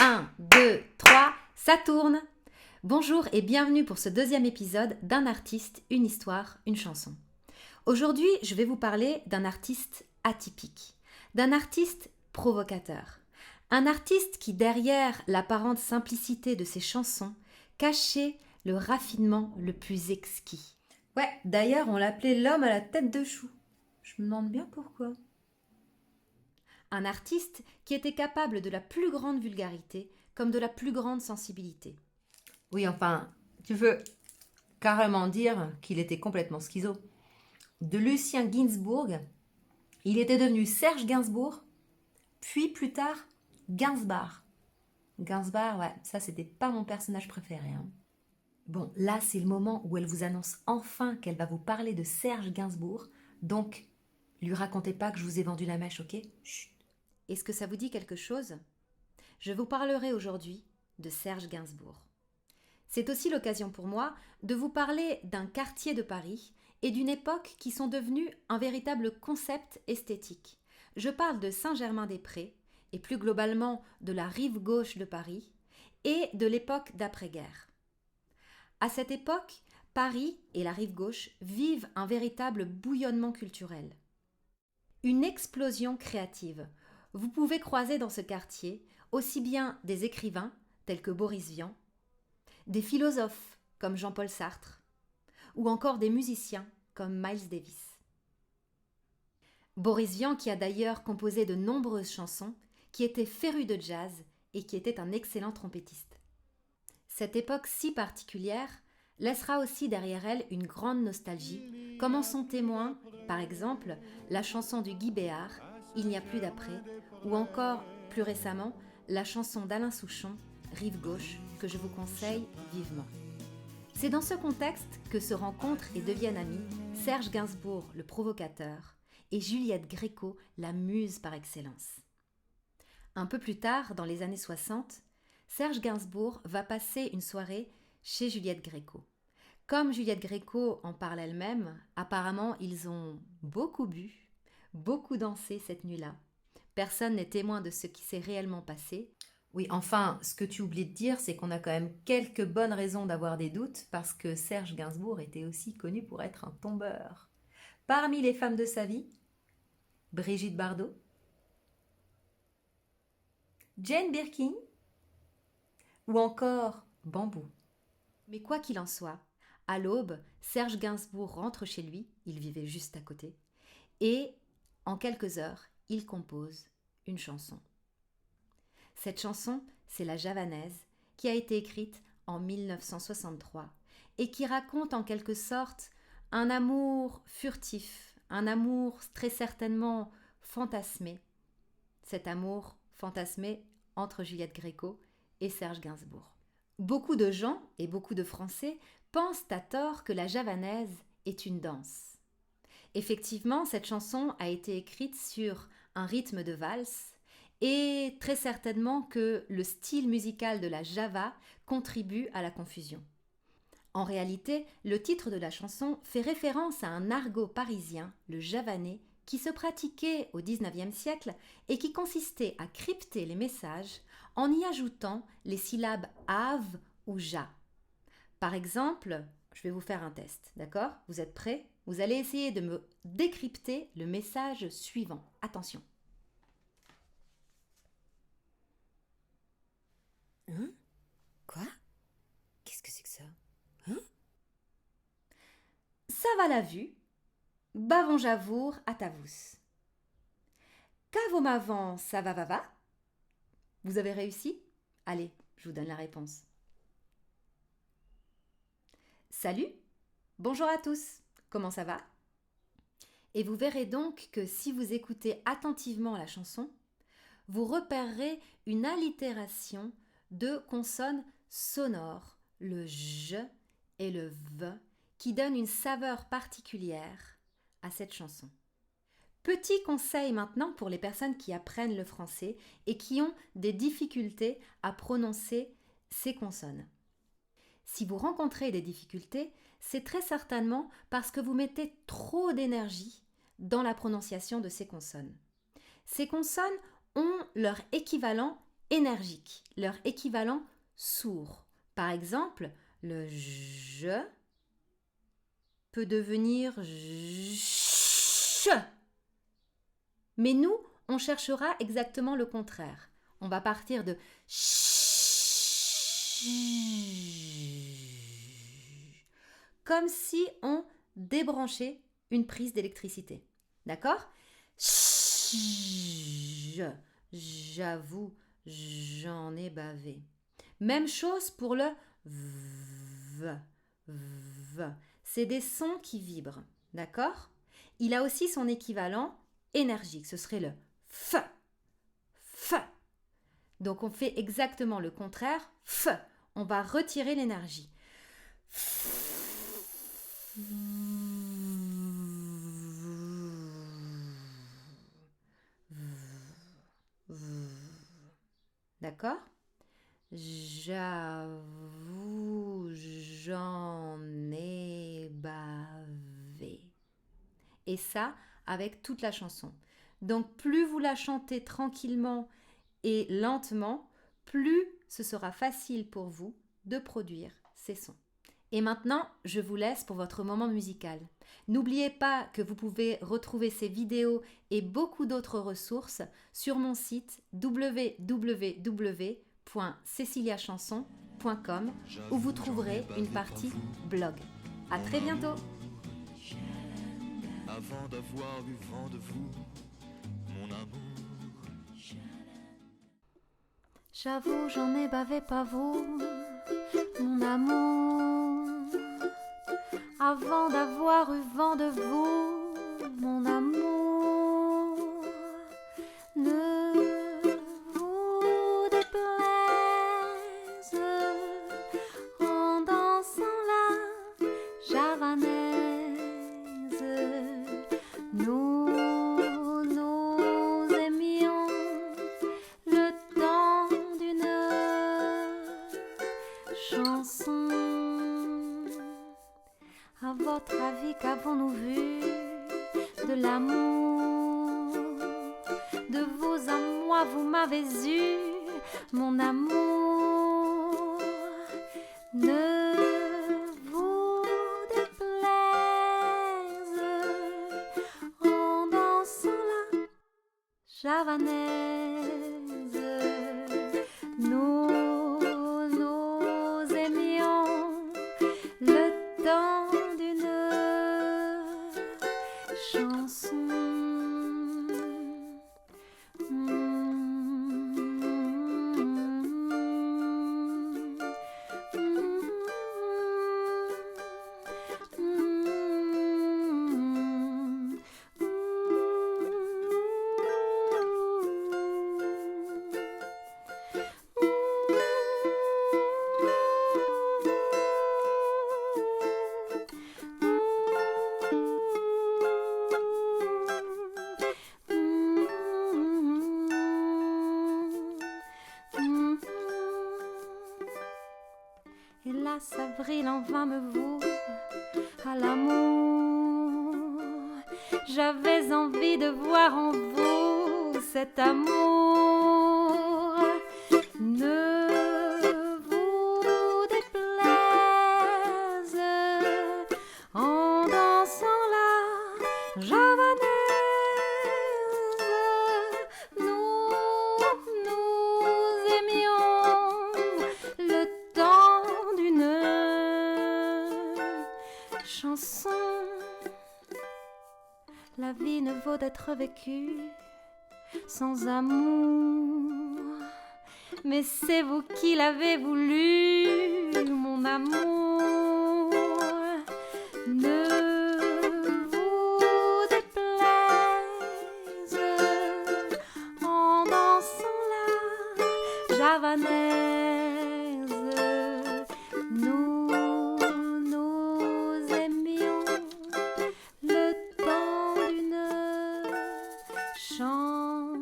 1, 2, 3, ça tourne! Bonjour et bienvenue pour ce deuxième épisode d'un artiste, une histoire, une chanson. Aujourd'hui, je vais vous parler d'un artiste atypique, d'un artiste provocateur. Un artiste qui, derrière l'apparente simplicité de ses chansons, cachait le raffinement le plus exquis. Ouais, d'ailleurs, on l'appelait l'homme à la tête de chou. Je me demande bien pourquoi. Un artiste qui était capable de la plus grande vulgarité comme de la plus grande sensibilité. Oui, enfin, tu veux carrément dire qu'il était complètement schizo. De Lucien Gainsbourg, il était devenu Serge Gainsbourg, puis plus tard Gainsbar. Gainsbar, ouais, ça c'était pas mon personnage préféré. Bon, là c'est le moment où elle vous annonce enfin qu'elle va vous parler de Serge Gainsbourg, donc lui racontez pas que je vous ai vendu la mèche, ok? Chut. Est-ce que ça vous dit quelque chose? Je vous parlerai aujourd'hui de Serge Gainsbourg. C'est aussi l'occasion pour moi de vous parler d'un quartier de Paris et d'une époque qui sont devenus un véritable concept esthétique. Je parle de Saint-Germain-des-Prés et plus globalement de la rive gauche de Paris et de l'époque d'après-guerre. À cette époque, Paris et la rive gauche vivent un véritable bouillonnement culturel. Une explosion créative. Vous pouvez croiser dans ce quartier aussi bien des écrivains tels que Boris Vian, des philosophes comme Jean-Paul Sartre, ou encore des musiciens comme Miles Davis. Boris Vian qui a d'ailleurs composé de nombreuses chansons, qui était féru de jazz et qui était un excellent trompettiste. Cette époque si particulière laissera aussi derrière elle une grande nostalgie, comme en sont témoins, par exemple, la chanson du Guy Béart, Il n'y a plus d'après, ou encore, plus récemment, la chanson d'Alain Souchon, Rive gauche, que je vous conseille vivement. C'est dans ce contexte que se rencontrent et deviennent amis Serge Gainsbourg, le provocateur, et Juliette Gréco, la muse par excellence. Un peu plus tard, dans les années 60, Serge Gainsbourg va passer une soirée chez Juliette Gréco. Comme Juliette Gréco en parle elle-même, apparemment ils ont beaucoup bu, beaucoup dansé cette nuit-là. Personne n'est témoin de ce qui s'est réellement passé. Oui, enfin, ce que tu oublies de dire, c'est qu'on a quand même quelques bonnes raisons d'avoir des doutes, parce que Serge Gainsbourg était aussi connu pour être un tombeur. Parmi les femmes de sa vie, Brigitte Bardot, Jane Birkin ou encore Bambou. Mais quoi qu'il en soit, à l'aube, Serge Gainsbourg rentre chez lui, il vivait juste à côté, et en quelques heures, il compose une chanson. Cette chanson, c'est La Javanaise, qui a été écrite en 1963 et qui raconte en quelque sorte un amour furtif, un amour très certainement fantasmé. Cet amour fantasmé entre Juliette Gréco et Serge Gainsbourg. Beaucoup de gens et beaucoup de Français pensent à tort que la javanaise est une danse. Effectivement, cette chanson a été écrite sur un rythme de valse et très certainement que le style musical de la java contribue à la confusion. En réalité, le titre de la chanson fait référence à un argot parisien, le javanais, qui se pratiquait au XIXe siècle et qui consistait à crypter les messages en y ajoutant les syllabes ave ou ja. Par exemple, je vais vous faire un test, d'accord? Vous êtes prêts? Vous allez essayer de me décrypter le message suivant. Attention. Hein? Quoi? Qu'est-ce que c'est que ça? Hein? Ça va la vue, bavon javour à tavous. Cavo m'avant, ça va. Vous avez réussi? Allez, je vous donne la réponse. Salut, bonjour à tous, comment ça va? Et vous verrez donc que si vous écoutez attentivement la chanson, vous repérerez une allitération de consonnes sonores, le j et le v, qui donnent une saveur particulière à cette chanson. Petit conseil maintenant pour les personnes qui apprennent le français et qui ont des difficultés à prononcer ces consonnes. Si vous rencontrez des difficultés, c'est très certainement parce que vous mettez trop d'énergie dans la prononciation de ces consonnes. Ces consonnes ont leur équivalent énergique, leur équivalent sourd. Par exemple, le je peut devenir ch. Mais nous, on cherchera exactement le contraire. On va partir de ch, comme si on débranchait une prise d'électricité. D'accord? J'avoue, j'en ai bavé. Même chose pour le v. C'est des sons qui vibrent. D'accord? Il a aussi son équivalent énergique. Ce serait le f. Donc on fait exactement le contraire. F. On va retirer l'énergie. D'accord? J'avoue, j'en ai bavé. Et ça, avec toute la chanson. Donc, plus vous la chantez tranquillement et lentement, plus ce sera facile pour vous de produire ces sons. Et maintenant, je vous laisse pour votre moment musical. N'oubliez pas que vous pouvez retrouver ces vidéos et beaucoup d'autres ressources sur mon site www.ceciliachanson.com où vous trouverez une partie blog. À très bientôt! Avant d'avoir eu vent de vous, mon amour. J'avoue, j'en ai bavé pas vous, mon amour. Avant d'avoir eu vent de vous, mon amour. Ne vous déplaise en dansant la javanaise. Nous aimions le temps d'une chanson. À votre avis, qu'avons-nous vu de l'amour? De vous à moi, vous m'avez eu, mon amour. Ne vous déplaise en dansant la javanaise. Nous aimions le temps d'une chanson. Hélas, avril en vain me voue à l'amour. J'avais envie de voir en vous cet amour. Ne vous déplaise en dansant la javanaise. Nous aimions le temps d'une chanson. La vie ne vaut d'être vécue sans amour. Mais c'est vous qui l'avez voulu, mon amour. Ne vous déplaise en dansant la javanaise. Nous aimions le temps d'une chanson.